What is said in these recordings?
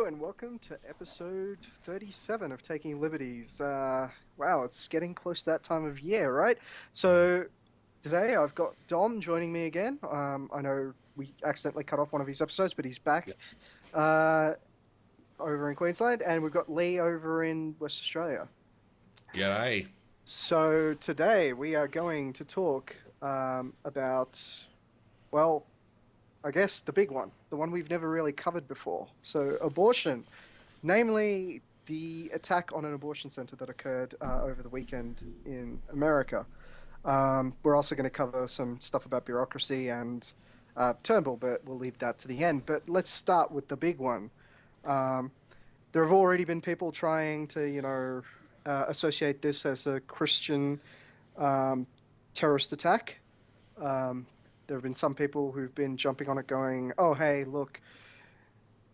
and welcome to episode 37 of Taking Liberties. Wow, it's getting close to that time of year, right? So today I've got Dom joining me again. I know we accidentally cut off one of his episodes, but he's back uh, over in Queensland, and we've got Lee over in West Australia. G'day. So today we are going to talk about, well, I guess the big one, the one we've never really covered before. So abortion, namely the attack on an abortion center that occurred over the weekend in America. We're also going to cover some stuff about bureaucracy and Turnbull, but we'll leave that to the end. But let's start with the big one. There have already been people trying to, associate this as a Christian terrorist attack. There have been some people who've been jumping on it going, oh, hey, look,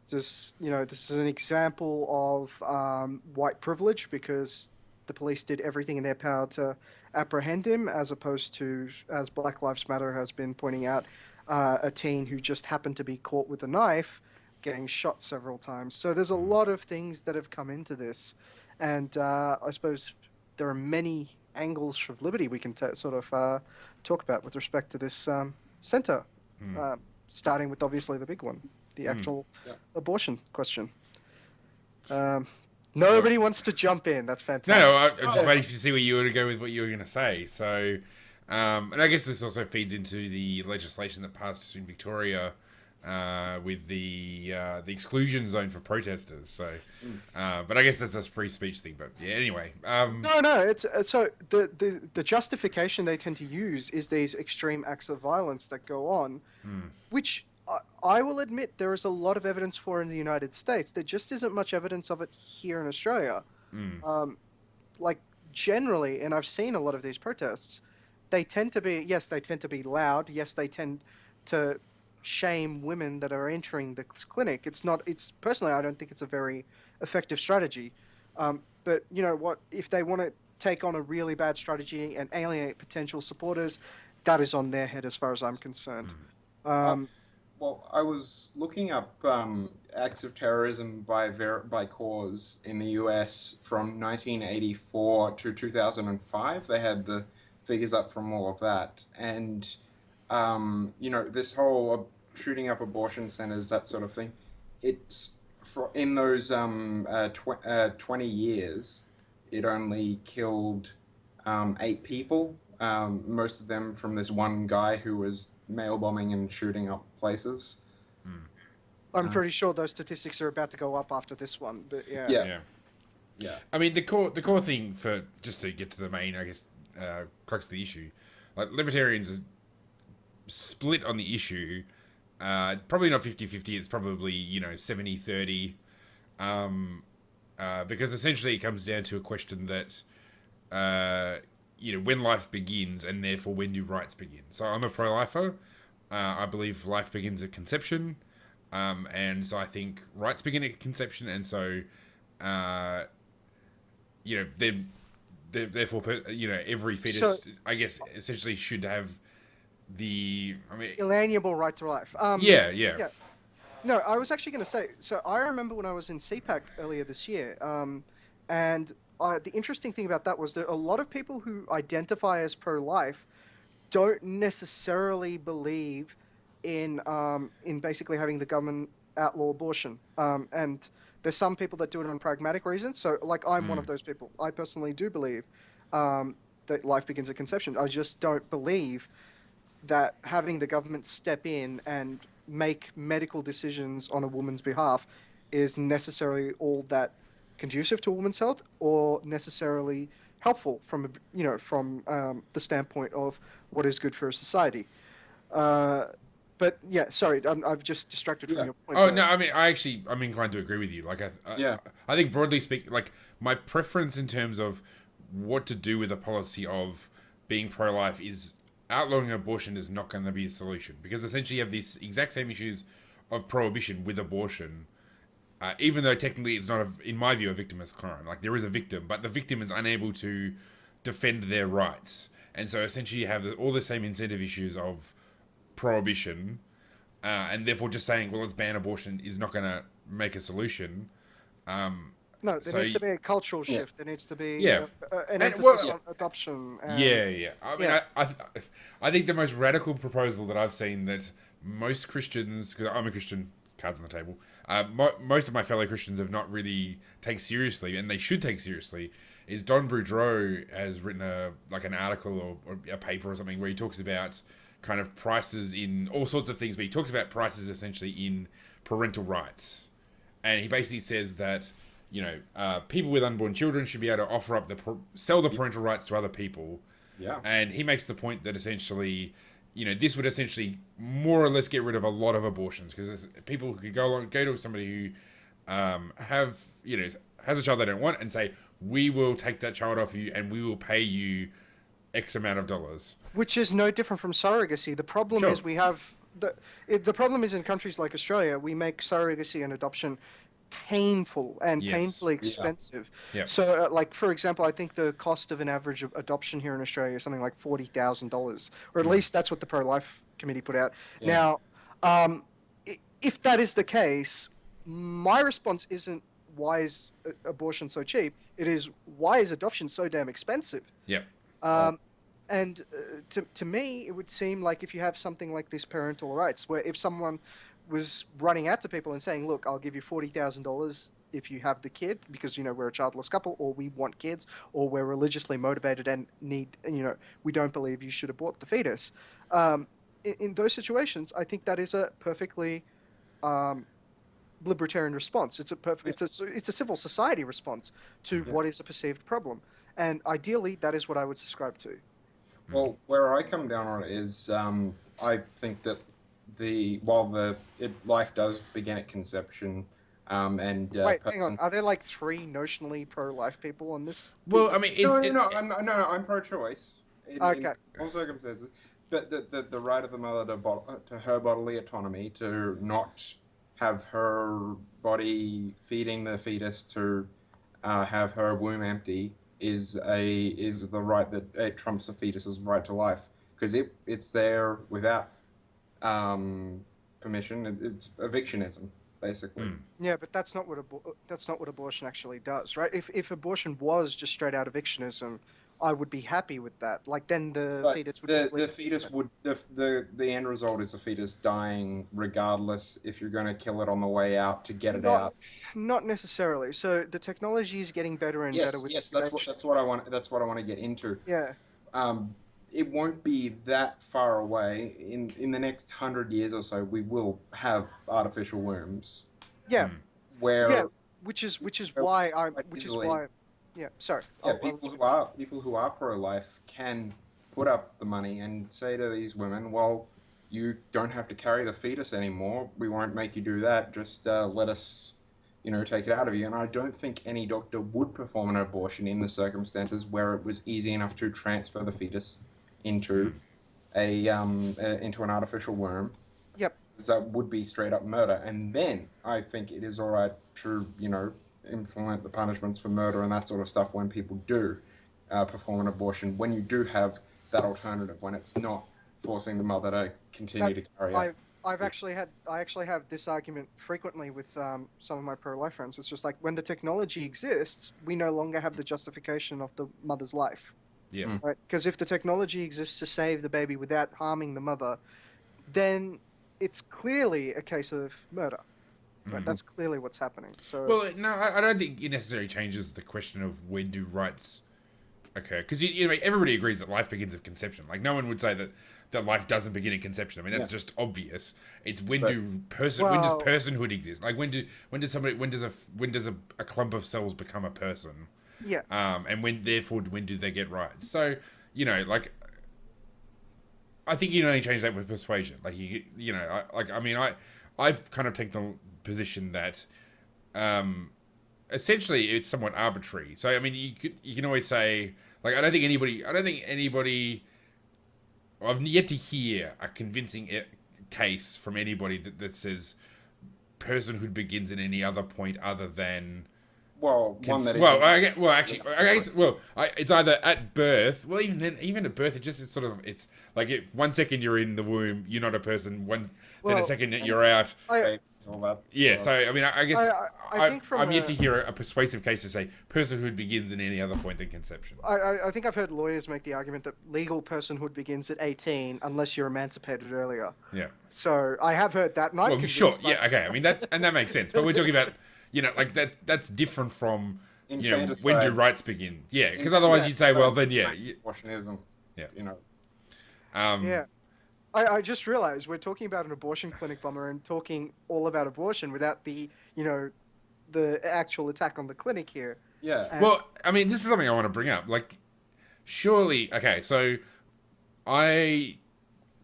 this is an example of white privilege because the police did everything in their power to apprehend him, as opposed to, as Black Lives Matter has been pointing out, a teen who just happened to be caught with a knife getting shot several times. So there's a lot of things that have come into this. And I suppose there are many angles of liberty we can sort of talk about with respect to this center, starting with obviously the big one, the actual abortion question. Nobody wants to jump in. That's fantastic. No, I'm just waiting to see where you were to go with what you were going to say. So, and I guess this also feeds into the legislation that passed in Victoria with the exclusion zone for protesters. So, but I guess that's a free speech thing. But yeah, anyway. No. It's so the justification they tend to use is these extreme acts of violence that go on, which I will admit there is a lot of evidence for in the United States. There just isn't much evidence of it here in Australia. Like generally, and I've seen a lot of these protests, they tend to be loud. Yes, they tend to shame women that are entering the clinic. It's personally, I don't think it's a very effective strategy. But you know what? If they want to take on a really bad strategy and alienate potential supporters, that is on their head as far as I'm concerned. Well, I was looking up acts of terrorism by cause in the US from 1984 to 2005. They had the figures up from all of that. And, this whole shooting up abortion centers, that sort of thing, in those 20 years, it only killed 8 people, most of them from this one guy who was mail bombing and shooting up places. I'm pretty sure those statistics are about to go up after this one, but Yeah. I mean, the core thing for just to get to the main, I guess, crux of the issue, like libertarians are split on the issue. Probably not 50-50. It's probably 70-30, because essentially it comes down to a question that when life begins, and therefore when do rights begin. So I'm a pro-lifer. I believe life begins at conception, and so I think rights begin at conception, and so therefore every fetus, I guess, essentially should have inalienable right to life. Yeah. No, I was actually going to say, so I remember when I was in CPAC earlier this year, and the interesting thing about that was that a lot of people who identify as pro-life don't necessarily believe in basically having the government outlaw abortion. And there's some people that do it on pragmatic reasons. So, like, I'm one of those people. I personally do believe that life begins at conception. I just don't believe that having the government step in and make medical decisions on a woman's behalf is necessarily all that conducive to a woman's health or necessarily helpful from the standpoint of what is good for a society. But yeah, sorry, I've just distracted from your point. Oh no, I mean, I'm inclined to agree with you. Like, I think broadly speaking, like my preference in terms of what to do with a policy of being pro-life is outlawing abortion is not going to be a solution, because essentially you have these exact same issues of prohibition with abortion, even though technically it's not, in my view, a victimless crime. Like, there is a victim, but the victim is unable to defend their rights. And so essentially you have all the same incentive issues of prohibition, and therefore just saying, well, let's ban abortion is not going to make a solution. No, there So needs to be a cultural shift. There needs to be yeah, an and emphasis on adoption. And, yeah. I mean, I think the most radical proposal that I've seen that most Christians, because I'm a Christian, cards on the table, most of my fellow Christians have not really taken seriously, and they should take seriously, is Don Boudreau has written an article or a paper or something where he talks about kind of prices in all sorts of things, but he talks about prices essentially in parental rights. And he basically says that, people with unborn children should be able to offer up sell the parental rights to other people. Yeah. And he makes the point that essentially, this would essentially more or less get rid of a lot of abortions, because people could go to somebody who has a child they don't want and say, we will take that child off you and we will pay you X amount of dollars. Which is no different from surrogacy. The problem is we have the problem is in countries like Australia, we make surrogacy and adoption painful and painfully expensive. Yeah. So, for example, I think the cost of an average of adoption here in Australia is something like $40,000, or at least that's what the Pro-Life Committee put out. Yeah. Now, if that is the case, my response isn't why is abortion so cheap? It is why is adoption so damn expensive? Yeah. And to me, it would seem like if you have something like this parental rights, where if someone was running out to people and saying, look, I'll give you $40,000 if you have the kid because, we're a childless couple, or we want kids, or we're religiously motivated and need, we don't believe you should abort the fetus. In those situations, I think that is a perfectly libertarian response. It's a civil society response to what is a perceived problem. And ideally, that is what I would subscribe to. Well, where I come down on it is, I think that life does begin at conception, and wait, hang on. Are there like 3 notionally pro-life people on this? Well, I mean, I'm pro-choice. In all circumstances, but the right of the mother to her bodily autonomy, to not have her body feeding the fetus, to have her womb empty, is the right that it trumps the fetus's right to life, because it's there without permission. It's evictionism, basically. Yeah, but that's not what abortion actually does, right? If abortion was just straight out evictionism, I would be happy with that. Like then fetus would. The fetus would the end result is the fetus dying regardless if you're going to kill it on the way out to get it out. Not necessarily. So the technology is getting better and better. Yes, that's what I want. That's what I want to get into. Yeah. It won't be that far away. In the next 100 years or so, we will have artificial wombs. Yeah. Which is why. Yeah. Sorry. People who are pro-life can put up the money and say to these women, well, you don't have to carry the fetus anymore. We won't make you do that. Just let us, take it out of you. And I don't think any doctor would perform an abortion in the circumstances where it was easy enough to transfer the fetus into into an artificial womb. Yep. That would be straight up murder. And then I think it is all right to, implement the punishments for murder and that sort of stuff when people do perform an abortion, when you do have that alternative, when it's not forcing the mother to continue to carry out. I actually have this argument frequently with some of my pro-life friends. It's just like when the technology exists, we no longer have the justification of the mother's life. Yeah. Right? Because if the technology exists to save the baby without harming the mother, then it's clearly a case of murder. Right? That's clearly what's happening. So. Well, no, I don't think it necessarily changes the question of when do rights occur. Because everybody agrees that life begins at conception. Like no one would say that life doesn't begin at conception. I mean, that's just obvious. It's when does personhood exist? Like when does a clump of cells become a person? Yeah. And when do they get rights? So I think you can only change that with persuasion. Like I kind of take the position that essentially it's somewhat arbitrary. So I mean, you can always say like I don't think anybody. I've yet to hear a convincing case from anybody that says personhood begins at any other point other than one that well, isn't. it's either at birth. Well, even then, even at birth, it's sort of it's like if 1 second you're in the womb, you're not a person. Then a Well, second you're out. I All that. Yeah. So I mean, I guess I think from I'm yet a- to hear a persuasive case to say personhood begins at any other point than conception. I think I've heard lawyers make the argument that legal personhood begins at 18 unless you're emancipated earlier. Yeah. So I have heard that, and I'm Well, sure. convinced by- Yeah. Okay. I mean that makes sense. But we're talking about like that's different from when do Infanticide. rights begin? Yeah. Because otherwise you'd say, well, then Abortion isn't. Yeah. Yeah. I just realized we're talking about an abortion clinic bomber and talking all about abortion without the actual attack on the clinic here. Yeah. And- Well, I mean, this is something I want to bring up. Like, surely, okay, so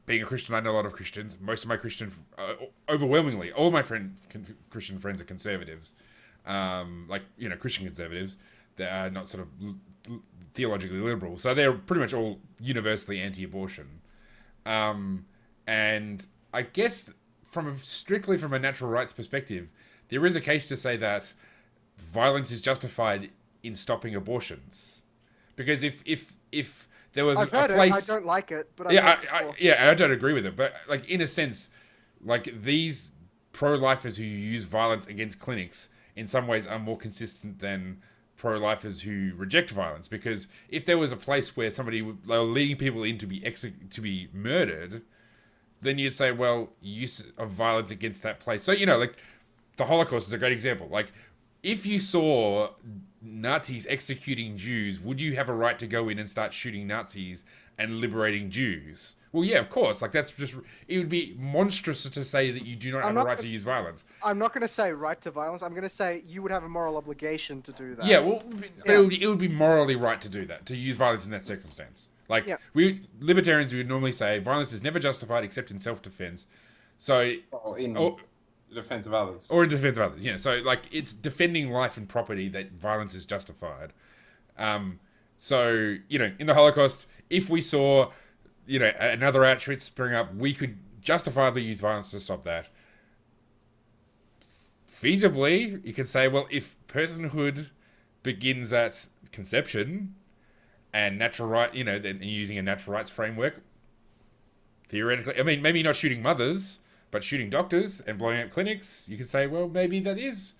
being a Christian, I know a lot of Christians. Most of my overwhelmingly, all my Christian friends are conservatives. Christian conservatives. They're not sort of theologically liberal. So they're pretty much all universally anti-abortion. And I guess strictly from a natural rights perspective, there is a case to say that violence is justified in stopping abortions, because if there was I've a heard place, it. I don't like it, but I don't agree with it. But like in a sense, like these pro-lifers who use violence against clinics in some ways are more consistent than pro-lifers who reject violence, because if there was a place where they were leading people in to be murdered, then you'd say, well, use of violence against that place. So like the Holocaust is a great example. Like if you saw Nazis executing Jews, would you have a right to go in and start shooting Nazis and liberating Jews? Well, yeah, of course. Like it would be monstrous to say that you do not have a right to use violence. I'm not going to say right to violence. I'm going to say you would have a moral obligation to do that. Yeah, well, but it would be morally right to do that, to use violence in that circumstance. Like libertarians would normally say violence is never justified except in self-defense. So in defense of others. Or in defense of others. Yeah. So like it's defending life and property that violence is justified. So in the Holocaust, if we saw another Auschwitz spring up, we could justifiably use violence to stop that. Feasibly, you could say, well, if personhood begins at conception and natural right, then using a natural rights framework, theoretically, I mean, maybe not shooting mothers, but shooting doctors and blowing up clinics, you could say, well, maybe that is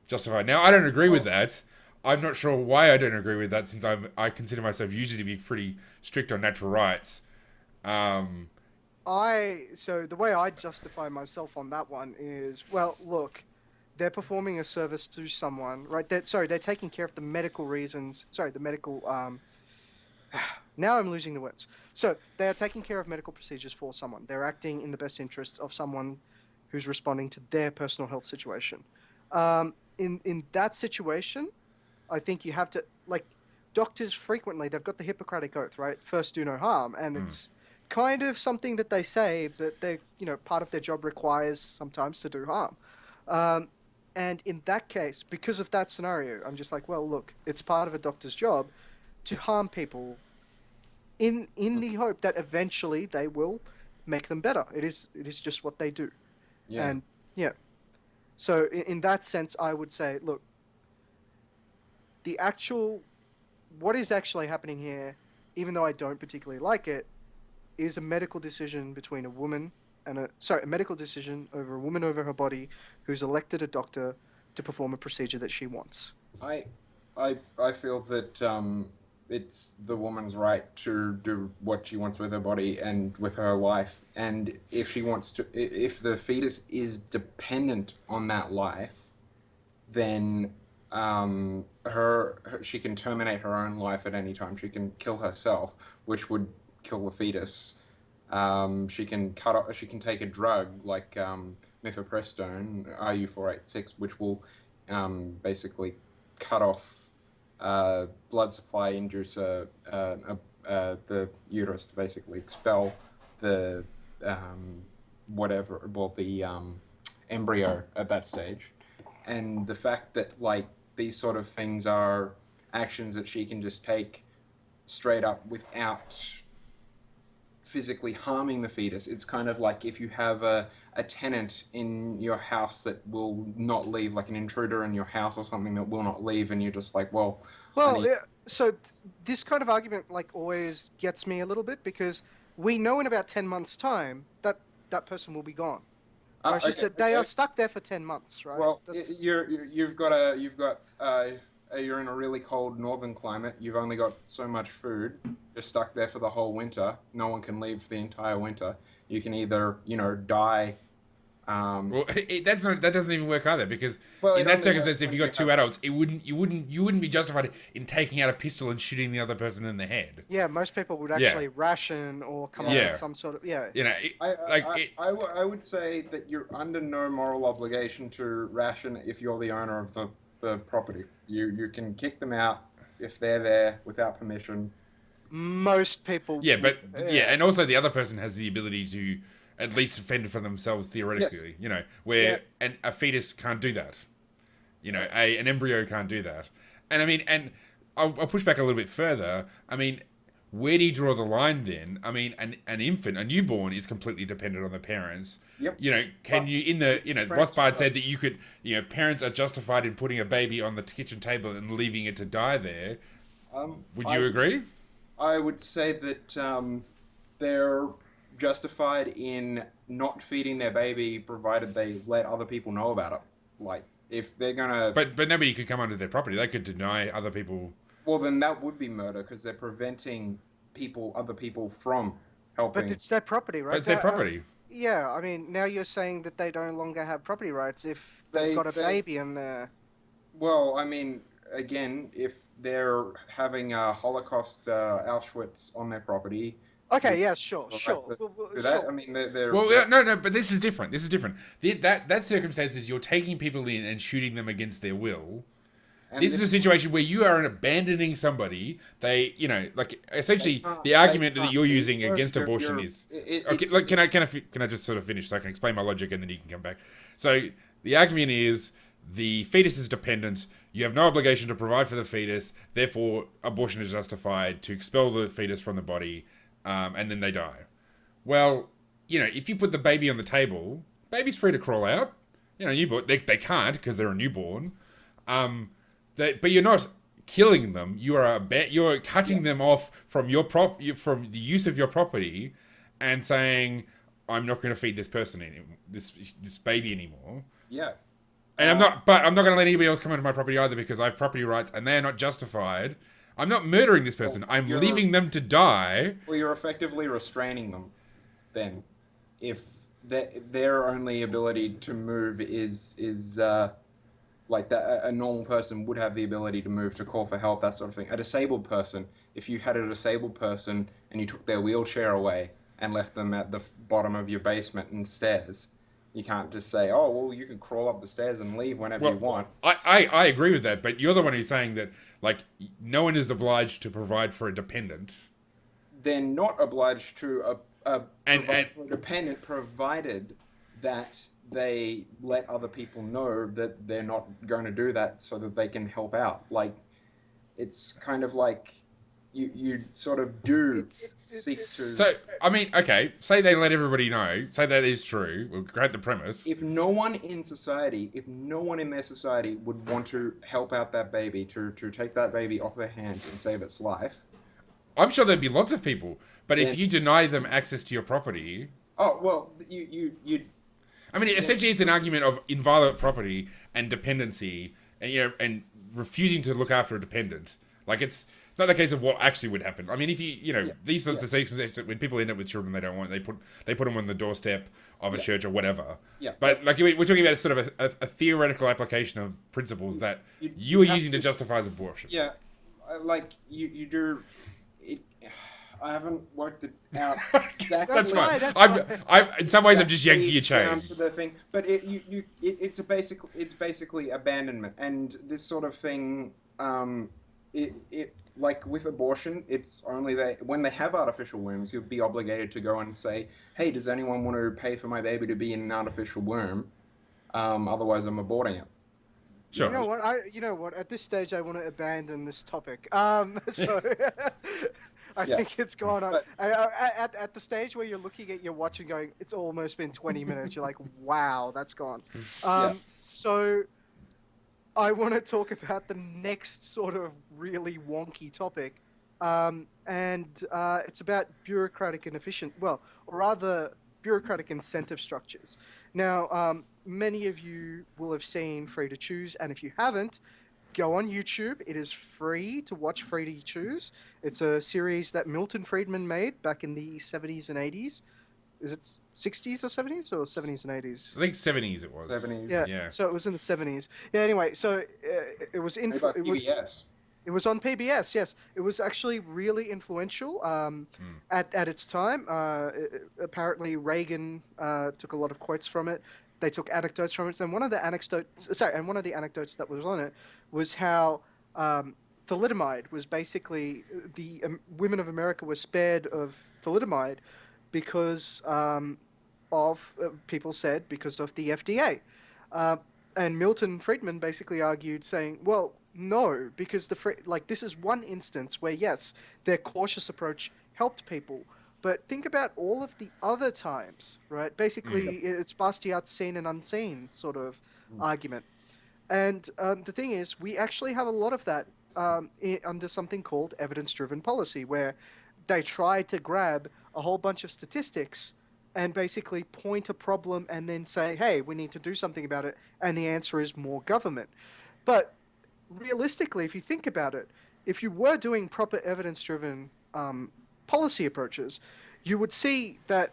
justified. Now, I don't agree with that. I'm not sure why I don't agree with that, since I consider myself usually to be pretty strict on natural rights. So the way I justify myself on that one is, well, look, they're performing a service to someone, right? They're taking care of the medical reasons. Now I'm losing the words. So they are taking care of medical procedures for someone. They're acting in the best interest of someone who's responding to their personal health situation. In that situation, I think you have to, like, doctors frequently, they've got the Hippocratic Oath, right? First, do no harm. And it's kind of something that they say, but they, part of their job requires sometimes to do harm. And in that case, because of that scenario, I'm just like, well, look, it's part of a doctor's job to harm people in the hope that eventually they will make them better. It is just what they do. Yeah. And so in that sense, I would say, look, what is actually happening here, even though I don't particularly like it, is a medical decision between a woman and a medical decision over a woman over her body who's elected a doctor to perform a procedure that she wants. I feel that it's the woman's right to do what she wants with her body and with her life, and if the fetus is dependent on that life, then she can terminate her own life at any time. She can kill herself, which would kill the fetus. She can take a drug like mifepristone, RU486, which will basically cut off blood supply, induce the uterus to basically expel the embryo at that stage. And the fact that these sort of things are actions that she can just take straight up without physically harming the fetus. It's kind of like if you have a a tenant in your house that will not leave, like an intruder in your house or something that will not leave, and you're just like, well, Well, yeah, so this kind of argument like always gets me a little bit because we know in about 10 months' time that that person will be gone. Right? It's just that they are stuck there for 10 months, right? Well, you're in a really cold northern climate. You've only got so much food. You're stuck there for the whole winter. No one can leave for the entire winter. You can either, die. Well, that doesn't even work either, because Well, in it that only circumstance, works if when you got you two have- adults, you wouldn't be justified in taking out a pistol and shooting the other person in the head. Yeah, most people would Yeah. actually ration or come up Yeah. with some sort of You know, I would say that you're under no moral obligation to ration if you're the owner of the property. You can kick them out if they're there without permission. most people. yeah, but and also the other person has the ability to at least fend for themselves theoretically. Yes. Where a fetus can't do that. An embryo can't do that. And I mean, and I'll push back a little bit further. I mean, where do you draw the line then? I mean, an infant, a newborn, is completely dependent on the parents. Yep. Rothbard said that you could, parents are justified in putting a baby on the kitchen table and leaving it to die there. Would you agree? I would say that they're justified in not feeding their baby provided they let other people know about it. Like, if they're gonna... But nobody could come onto their property. They could deny other people... Well, then that would be murder, because they're preventing other people from helping. But it's their property, right? But it's their property. Yeah, I mean, now you're saying that they no longer have property rights if they've got a baby in there. Well, I mean, again, if they're having a Holocaust Auschwitz on their property... Okay, yeah, sure. Do that? I mean, they're... Well, no, but this is different. That circumstance is you're taking people in and shooting them against their will. And this is a situation where you are abandoning somebody. They, essentially, the argument that you're using against abortion is... Okay, look, can I just sort of finish so I can explain my logic and then you can come back? So, the argument is the fetus is dependent. You have no obligation to provide for the fetus. Therefore, abortion is justified to expel the fetus from the body, and then they die. Well, if you put the baby on the table, baby's free to crawl out. Newborn, they can't because they're a newborn. But you're not killing them. You're cutting them off from from the use of your property, and saying, "I'm not going to feed this person this baby anymore." Yeah. And I'm not going to let anybody else come onto my property either because I have property rights and they are not justified. I'm not murdering this person. I'm leaving them to die. Well, you're effectively restraining them. Then, if their only ability to move is like that, a normal person would have the ability to move, to call for help, that sort of thing. A disabled person, if you had a disabled person and you took their wheelchair away and left them at the bottom of your basement and stairs, you can't just say, "Oh, well, you can crawl up the stairs and leave whenever you want." I agree with that, but you're the one who's saying that, like, no one is obliged to provide for a dependent. They're not obliged to provide for a dependent, provided that they let other people know that they're not going to do that so that they can help out. Like, it's kind of like you sort of do seek to... So, I mean, okay, say they let everybody know, say that is true, we'll grant the premise. If no one in their society would want to help out that baby, to take that baby off their hands and save its life... I'm sure there'd be lots of people, but if you deny them access to your property... Oh, well, you I mean, essentially, it's an argument of inviolate property and dependency, and refusing to look after a dependent. Like, it's not the case of what actually would happen. I mean, if these sorts of circumstances, when people end up with children they don't want, they put them on the doorstep of a church or whatever. Yeah. But like, we're talking about sort of a theoretical application of principles that you are using to justify abortion. Yeah, like you do. I haven't worked it out exactly. That's fine. That's I'm in some ways I'm just yanking your chain. To the thing, but it's basically abandonment, and this sort of thing. It like with abortion, it's only when they have artificial wombs, you'll be obligated to go and say, "Hey, does anyone want to pay for my baby to be in an artificial womb? Otherwise, I'm aborting it." Sure. You know what? At this stage, I want to abandon this topic. So I Yeah. think it's gone on. But- At the stage where you're looking at your watch and going, it's almost been 20 minutes. You're like, wow, that's gone. Yeah. So I want to talk about the next sort of really wonky topic. And it's about bureaucratic and efficient, well, or rather, bureaucratic incentive structures. Now, many of you will have seen Free to Choose, and if you haven't, go on YouTube. It is free to watch Free to Choose. It's a series that Milton Friedman made back in the 70s and 80s. Is it 60s or 70s or 70s and 80s? I think 70s it was. 70s. Yeah. So it was in the 70s. Yeah. Anyway, so it was Made by PBS. it was on PBS. Yes, it was actually really influential at its time. Apparently, Reagan took a lot of quotes from it. They took anecdotes from it, and one of the anecdotes that was on it was how thalidomide was basically the women of America were spared of thalidomide because people said because of the FDA. And Milton Friedman basically argued, saying, "Well, no, because this is one instance where yes, their cautious approach helped people, but think about all of the other times, right? Basically, it's Bastiat's seen and unseen sort of argument." And the thing is, we actually have a lot of that under something called evidence-driven policy, where they try to grab a whole bunch of statistics and basically point a problem and then say, hey, we need to do something about it. And the answer is more government. But realistically, if you think about it, if you were doing proper evidence-driven policy approaches, you would see that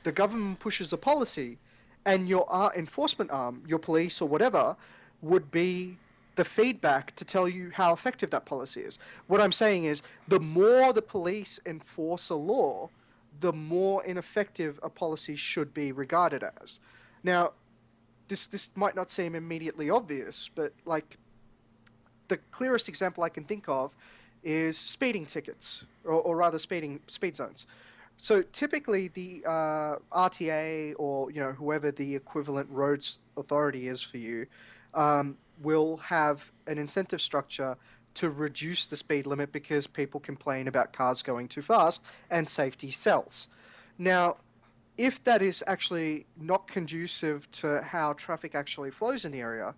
the government pushes a policy and your enforcement arm, your police or whatever, would be the feedback to tell you how effective that policy is. What I'm saying is, the more the police enforce a law, the more ineffective a policy should be regarded as. Now, this might not seem immediately obvious, but like the clearest example I can think of is speeding tickets, or rather speed zones. So typically the RTA or whoever the equivalent roads authority is for you will have an incentive structure to reduce the speed limit because people complain about cars going too fast and safety sells. Now, if that is actually not conducive to how traffic actually flows in the area,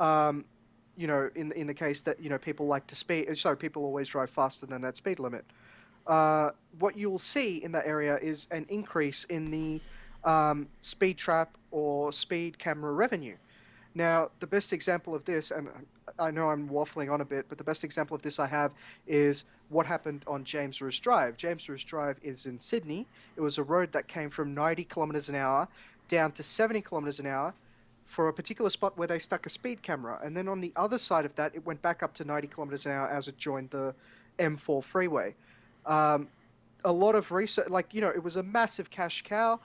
in the case that people like to speed, so people always drive faster than that speed limit. What you'll see in that area is an increase in the speed trap or speed camera revenue. Now, the best example of this, and I know I'm waffling on a bit, but the best example of this I have is what happened on James Roos Drive. James Roos Drive is in Sydney. It was a road that came from 90 kilometres an hour down to 70 kilometres an hour for a particular spot where they stuck a speed camera. And then on the other side of that, it went back up to 90 kilometres an hour as it joined the M4 freeway. A lot of research, it was a massive cash cow,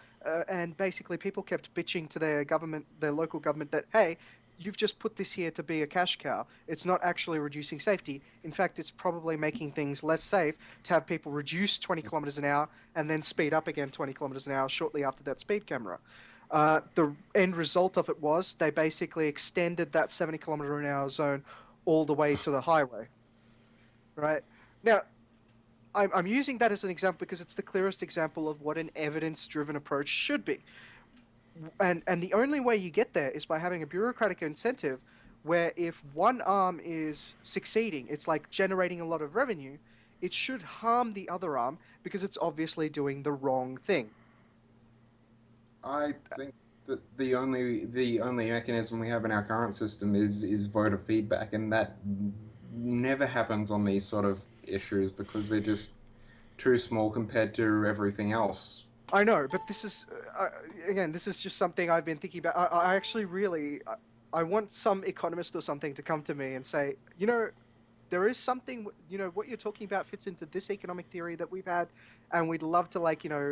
and basically people kept bitching to their local government that, hey, you've just put this here to be a cash cow. It's not actually reducing safety. In fact, it's probably making things less safe to have people reduce 20 kilometers an hour and then speed up again 20 kilometers an hour shortly after that speed camera. The end result of it was they basically extended that 70 kilometer an hour zone all the way to the highway. Right? Now, I'm using that as an example because it's the clearest example of what an evidence-driven approach should be. And the only way you get there is by having a bureaucratic incentive where if one arm is succeeding, it's like generating a lot of revenue, it should harm the other arm because it's obviously doing the wrong thing. I think that the only mechanism we have in our current system is voter feedback, and that never happens on these sort of issues because they're just too small compared to everything else. I know, but this is again, this is just something I've been thinking about. I actually really I want some economist or something to come to me and say, there is something, what you're talking about fits into this economic theory that we've had, and we'd love to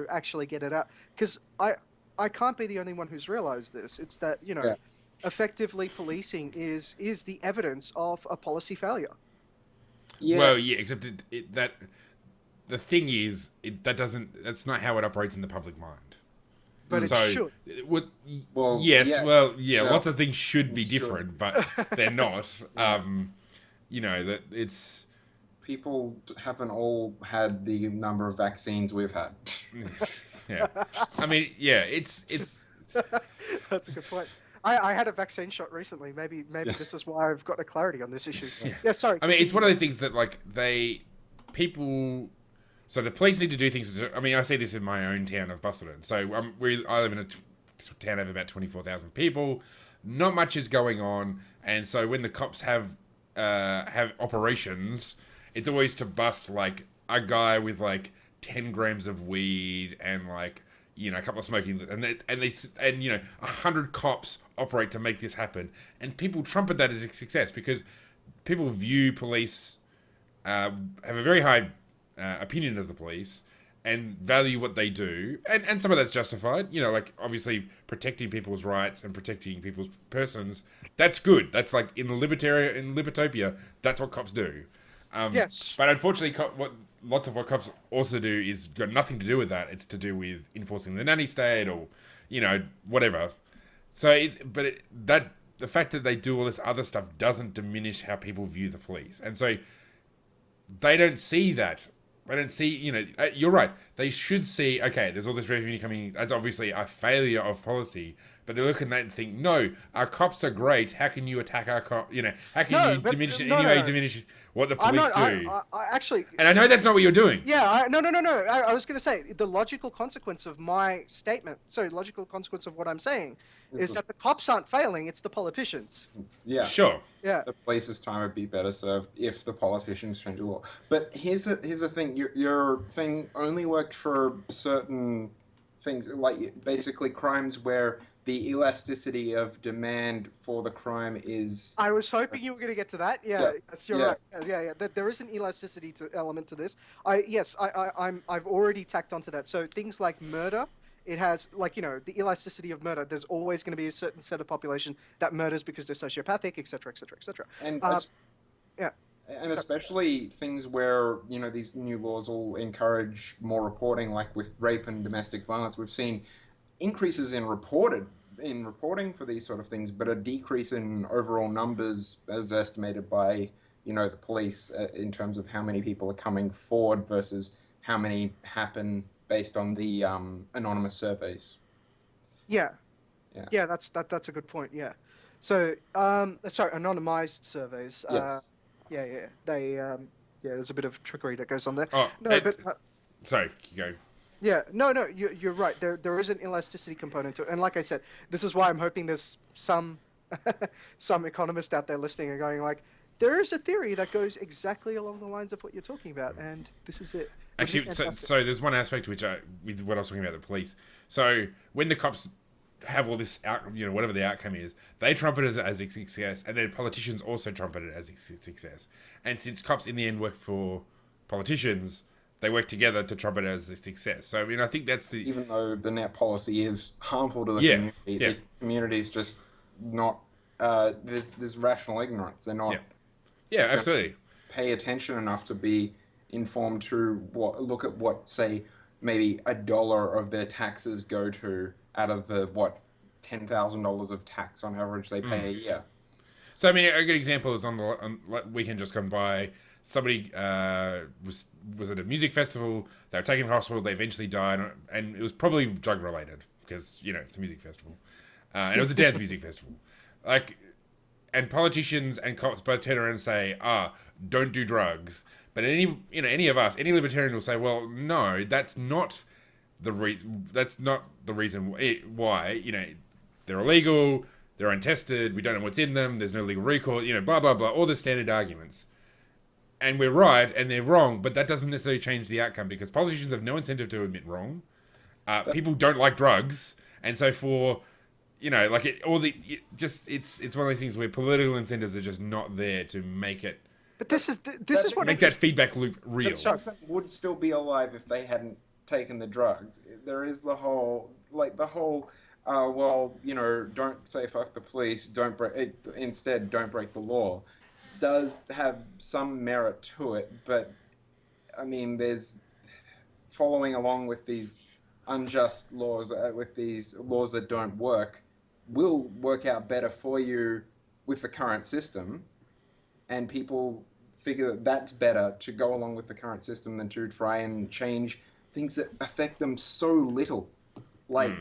actually get it out, because I can't be the only one who's realized this. It's that effectively policing is the evidence of a policy failure. Yeah. Well, yeah, except that the thing is, that's not how it operates in the public mind. But it should. Lots of things should be different, but they're not. That people haven't all had the number of vaccines we've had. Yeah, I mean, yeah, it's That's a good point. I had a vaccine shot recently. Maybe Yeah. this is why I've got a clarity on this issue. Yeah. Yeah, sorry. I mean, it's Continue. one of those things that like people. So the police need to do things. I mean, I see this in my own town of Busselton. So I live in a town of about 24,000 people. Not much is going on, and so when the cops have operations, it's always to bust like a guy with like 10 grams of weed and like a couple of smoking, and 100 cops operate to make this happen, and people trumpet that as a success because people view police, have a very high opinion of the police and value what they do, and some of that's justified. Like obviously protecting people's rights and protecting people's persons. That's good. That's like in Libertopia, that's what cops do. Yes. But unfortunately, lots of what cops also do is got nothing to do with that. It's to do with enforcing the nanny state or, whatever. So the fact that they do all this other stuff doesn't diminish how people view the police, and so they don't see that. They don't see, you're right. They should see, okay, there's all this revenue coming. That's obviously a failure of policy. But they look at that and think, no, our cops are great. How can you attack our cop? How can you diminish it anyway? Diminish what the police do. I actually, and I know that's not what you're doing. Yeah, no. I was going to say the logical consequence of my statement. Sorry, logical consequence of what I'm saying is that the cops aren't failing; it's the politicians. Yeah, sure. Yeah, the police's time would be better served if the politicians change the law. But here's the thing: your thing only works for certain things, like basically crimes where the elasticity of demand for the crime is... I was hoping you were going to get to that. Yeah, yes, you're right. Yeah. There is an elasticity element to this. I've already tacked onto that. So things like murder, it has the elasticity of murder. There's always going to be a certain set of population that murders because they're sociopathic, etc., etc., etc. And yeah. And especially things where, these new laws will encourage more reporting, like with rape and domestic violence. We've seen increases in reporting for these sort of things, but a decrease in overall numbers as estimated by, the police in terms of how many people are coming forward versus how many happen based on the anonymous surveys. Yeah, that's a good point. Yeah. So, sorry, anonymized surveys. Yes. Yeah. They, there's a bit of trickery that goes on there. Oh, no, sorry, go. Yeah, no, you're right. There is an elasticity component to it, and like I said, this is why I'm hoping there's some economist out there listening and going like, there is a theory that goes exactly along the lines of what you're talking about, and this is it. Actually, so there's one aspect with what I was talking about, the police. So when the cops have all this whatever the outcome is, they trumpet it as a success, and then politicians also trumpet it as a success. And since cops in the end work for politicians, they work together to trumpet it as a success. So, I mean, I think that's the... Even though the net policy is harmful to the community, the community's just not... there's rational ignorance. They're not... Yeah, absolutely. Pay attention enough to be informed to look at what, say, maybe $1 of their taxes go to out of the, $10,000 of tax on average they pay a year. So, I mean, a good example is on the weekend just gone by... Somebody was at a music festival. They were taken to hospital. They eventually died, and it was probably drug related because it's a music festival, and it was a dance music festival. And politicians and cops both turn around and say, don't do drugs. But any of us, any libertarian will say, well, no, that's not the reason. That's not the reason why. They're illegal. They're untested. We don't know what's in them. There's no legal recourse. Blah blah blah. All the standard arguments. And we're right, and they're wrong, but that doesn't necessarily change the outcome because politicians have no incentive to admit wrong. People don't like drugs, and so for it's one of these things where political incentives are just not there to make it. But this is what make that feedback loop real. The person would still be alive if they hadn't taken the drugs. There is the whole don't say fuck the police, instead don't break the law. Does have some merit to it, but I mean, there's following along with these unjust laws, with these laws that don't work, will work out better for you with the current system, and people figure that that's better to go along with the current system than to try and change things that affect them so little. Like,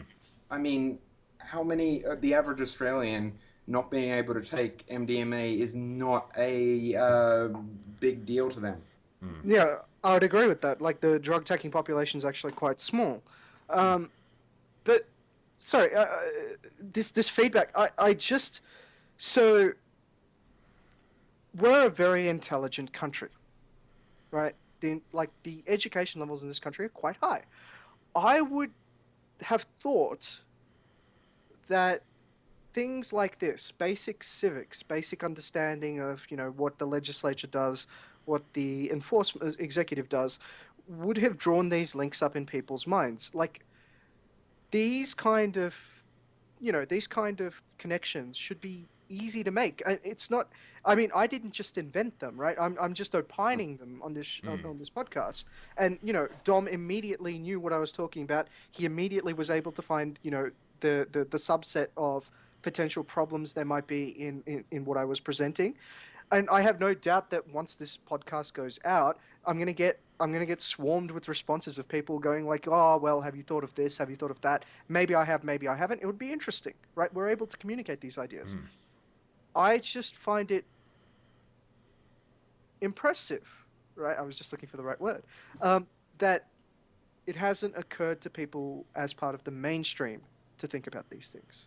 I mean, how many the average Australian not being able to take MDMA is not a big deal to them. Yeah, I would agree with that. Like, the drug taking population is actually quite small. But sorry, this feedback. I just so we're a very intelligent country, right? The education levels in this country are quite high. I would have thought that things like this, basic civics, basic understanding of what the legislature does, what the enforcement executive does, would have drawn these links up in people's minds. Like, these kind of connections should be easy to make. It's not. I mean, I didn't just invent them, right? I'm just opining them on this on this podcast. And Dom immediately knew what I was talking about. He immediately was able to find the subset of potential problems there might be in what I was presenting. And I have no doubt that once this podcast goes out, I'm gonna get swarmed with responses of people going like, "Oh, well, have you thought of this? Have you thought of that? Maybe I have, maybe I haven't." It would be interesting, right? We're able to communicate these ideas. I just find it impressive, right? I was just looking for the right word. That it hasn't occurred to people as part of the mainstream to think about these things.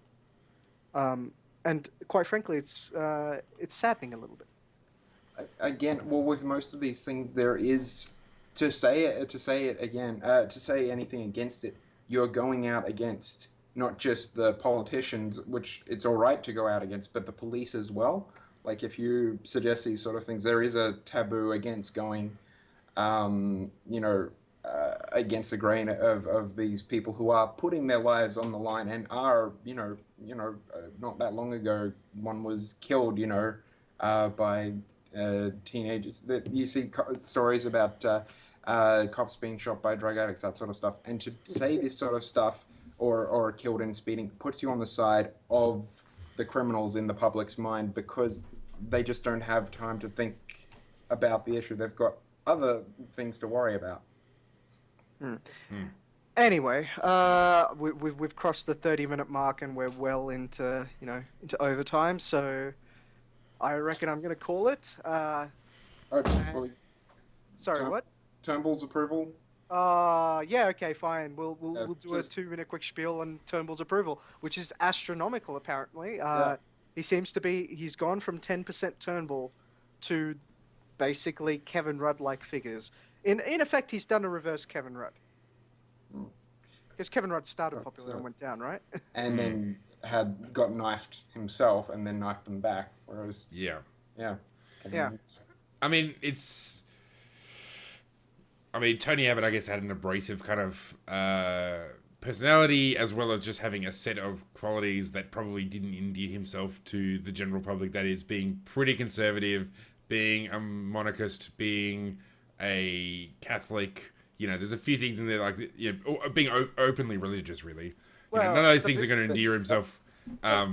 And quite frankly, it's saddening a little bit. Again, well, with most of these things, there is to say anything against it, you're going out against not just the politicians, which it's all right to go out against, but the police as well. Like, if you suggest these sort of things, there is a taboo against going, against the grain of these people who are putting their lives on the line and are, not that long ago, one was killed, by teenagers. That you see stories about cops being shot by drug addicts, that sort of stuff. And to say this sort of stuff or killed in speeding puts you on the side of the criminals in the public's mind because they just don't have time to think about the issue. They've got other things to worry about. Anyway, we've crossed the 30-minute mark and we're well into overtime. So I reckon I'm going to call it. Sorry, what? Turnbull's approval? Yeah, okay, fine. We'll do a 2-minute quick spiel on Turnbull's approval, which is astronomical, apparently. He's gone from 10% Turnbull to basically Kevin Rudd-like figures. In effect, he's done a reverse Kevin Rudd. Because Kevin Rudd started popular and went down, right? And then got knifed himself and then knifed them back. Whereas Tony Abbott, I guess, had an abrasive kind of personality, as well as just having a set of qualities that probably didn't endear himself to the general public. That is, being pretty conservative, being a monarchist, being a Catholic. There's a few things in there, like, being openly religious, really. Well, none of those things are going to endear himself. I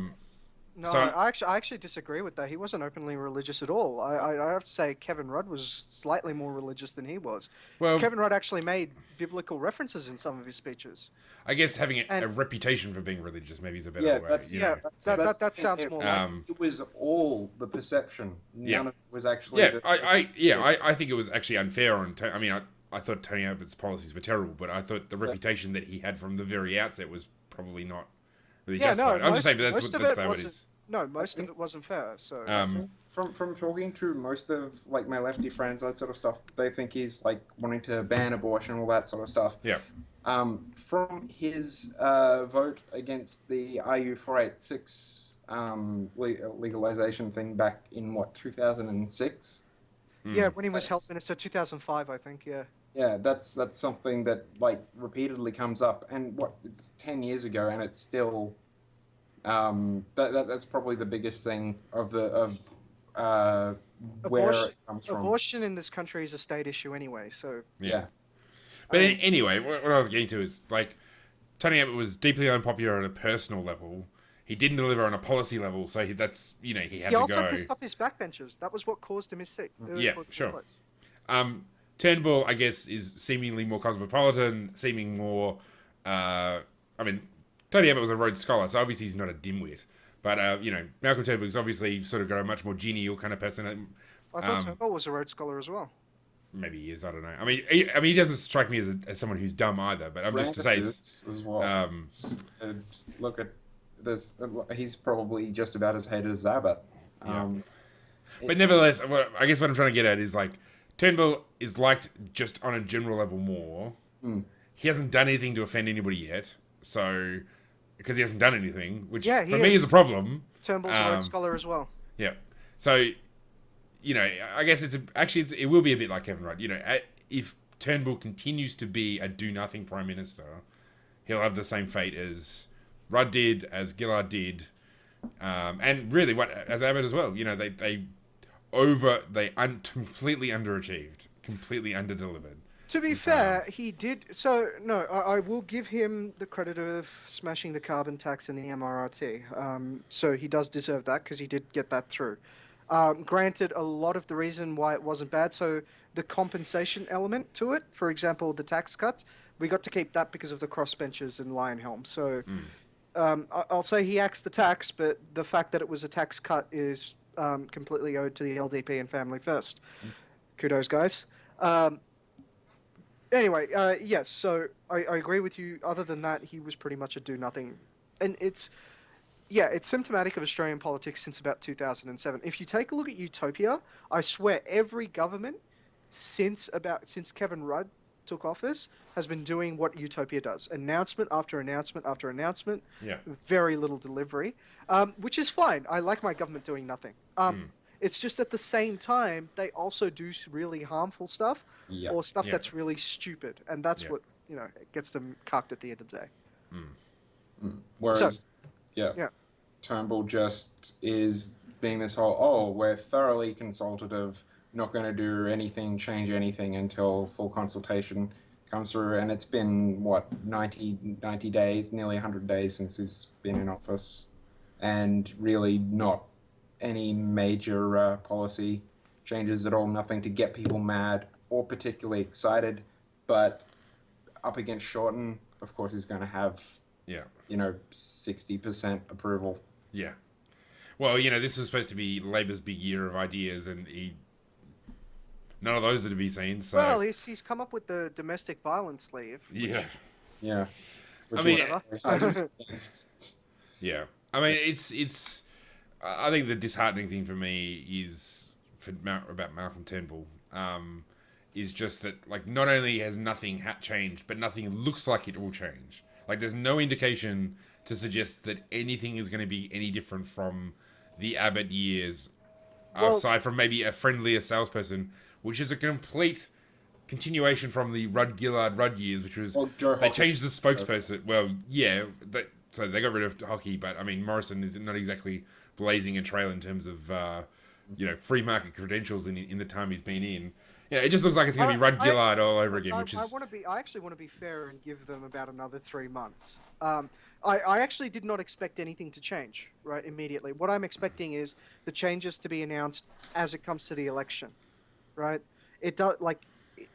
actually disagree with that. He wasn't openly religious at all. I have to say Kevin Rudd was slightly more religious than he was. Well, Kevin Rudd actually made biblical references in some of his speeches. I guess having a reputation for being religious maybe is a better way. That sounds more. It was all the perception. None of it was actually. I think it was actually unfair on. I thought Tony Abbott's policies were terrible, but I thought the reputation that he had from the very outset was probably not really justified. I'm just saying that's what it is. No, most of it wasn't fair. So from talking to most of my lefty friends, that sort of stuff, they think he's wanting to ban abortion, all that sort of stuff. Yeah. From his vote against the RU486 legalization thing back in 2006. Yeah, when he was health minister, 2005, I think. Yeah. Yeah, that's something that repeatedly comes up, and it's 10 years ago, and it's still. That's probably the biggest thing where it comes from. Abortion in this country is a state issue anyway, so... Yeah. But anyway, what I was getting to is, Tony Abbott was deeply unpopular on a personal level. he didn't deliver on a policy level, so that's he had to go. He also pissed off his backbenchers. That was what caused him his seat. Yeah, sure. Turnbull, I guess, is seemingly more cosmopolitan, seeming more. I mean, Tony Abbott was a Rhodes Scholar, so obviously he's not a dimwit. But Malcolm Turnbull's obviously sort of got a much more genial kind of person. I thought Turnbull was a Rhodes Scholar as well. Maybe he is. I don't know. I mean, he doesn't strike me as someone who's dumb either. But I'm just to say, as well. Look at this. He's probably just about as hated as Abbott. But nevertheless, I guess what I'm trying to get at is like Turnbull is liked just on a general level more. He hasn't done anything to offend anybody yet, so because he hasn't done anything, which for me is a problem. Turnbull's a Rhodes Scholar as well. Yeah. So. I guess it will be a bit like Kevin Rudd. If Turnbull continues to be a do-nothing Prime Minister, he'll have the same fate as Rudd did, as Gillard did, and really as Abbott as well. They completely underachieved, completely underdelivered. To be fair, he did. So no, I will give him the credit of smashing the carbon tax and the MRRT. So he does deserve that because he did get that through. Granted, a lot of the reason why it wasn't bad, so the compensation element to it, for example, the tax cuts, we got to keep that because of the crossbenchers and Lionhelm. So I'll say he axed the tax, but the fact that it was a tax cut is completely owed to the LDP and Family First. Kudos, guys. Anyway, yes, so I agree with you. Other than that, he was pretty much a do-nothing. And it's symptomatic of Australian politics since about 2007. If you take a look at Utopia, I swear every government since Kevin Rudd took office has been doing what Utopia does. Announcement after announcement after announcement. Yeah. Very little delivery, which is fine. I like my government doing nothing. It's just at the same time, they also do really harmful stuff or stuff that's really stupid. And that's what, gets them cucked at the end of the day. Whereas, Turnbull just is being this whole, we're thoroughly consultative, not going to do anything, change anything until full consultation comes through. And it's been, 90 days, nearly 100 days since he's been in office. And really not any major policy changes at all, nothing to get people mad or particularly excited. But up against Shorten, of course, he's going to have 60% approval. Yeah. Well, this was supposed to be Labor's big year of ideas, and none of those are to be seen. So. Well, he's come up with the domestic violence leave. Yeah. Yeah. I mean, yeah. I mean, it's. I think the disheartening thing for me is about Malcolm Turnbull. Is just that not only has nothing changed, but nothing looks like it will change. There's no indication to suggest that anything is going to be any different from the Abbott years, aside from maybe a friendlier salesperson, which is a complete continuation from the Rudd years, which was they changed the spokesperson. Well, yeah, so they got rid of hockey, but I mean Morrison is not exactly blazing a trail in terms of free market credentials in the time he's been in. Yeah, it just looks like it's going to be Rudd Gillard all over again, which is. I actually want to be fair and give them about another 3 months. I actually did not expect anything to change right immediately. What I'm expecting is the changes to be announced as it comes to the election, right? It does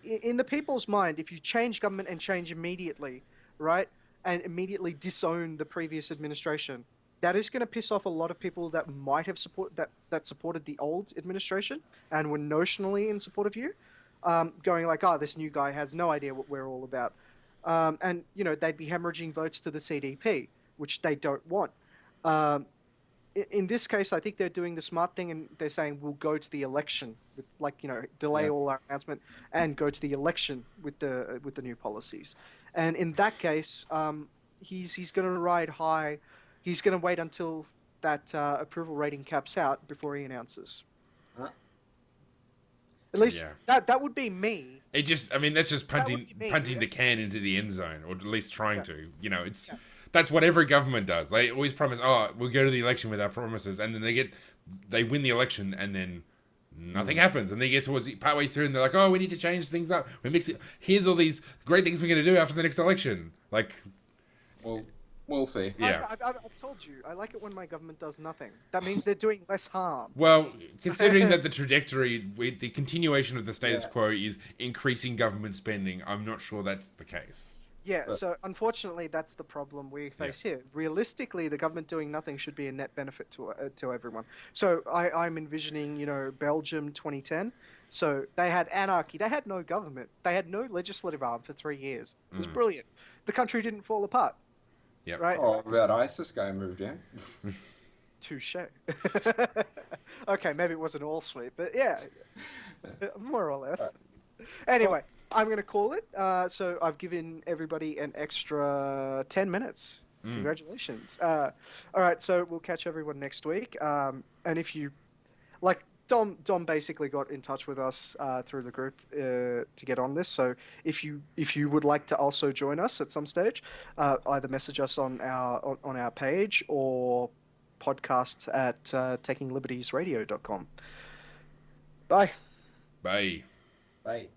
in the people's mind, if you change government and change immediately, right, and immediately disown the previous administration, that is going to piss off a lot of people that might have supported the old administration and were notionally in support of you, going this new guy has no idea what we're all about. And, they'd be hemorrhaging votes to the CDP, which they don't want. In this case, I think they're doing the smart thing and they're saying we'll go to the election with delay all our announcement and go to the election with the new policies. And in that case, he's going to ride high. He's going to wait until that approval rating caps out before he announces. At least that would be me. That's just punting the can into the end zone, or at least trying to. That's what every government does. They always promise, we'll go to the election with our promises, and then they win the election, and then nothing happens, and they get towards partway through, and they're like, we need to change things up. Here's all these great things we're going to do after the next election. We'll see. Yeah. I've told you, I like it when my government does nothing. That means they're doing less harm. Well, considering that the trajectory, with the continuation of the status Yeah. quo is increasing government spending, I'm not sure that's the case. Yeah, But- so unfortunately, that's the problem we face here. Realistically, the government doing nothing should be a net benefit to everyone. So I'm envisioning, Belgium 2010. So they had anarchy. They had no government. They had no legislative arm for 3 years. It was brilliant. The country didn't fall apart. Yep. Right? Oh, that ISIS guy moved in. Touche. Okay, maybe it wasn't all sweet, but yeah, more or less. Anyway, I'm going to call it. So I've given everybody an extra 10 minutes. Congratulations. All right, so we'll catch everyone next week. And if you, like, Dom basically got in touch with us through the group to get on this. So if you would like to also join us at some stage, either message us on our page or podcast at takinglibertiesradio.com. Bye. Bye. Right.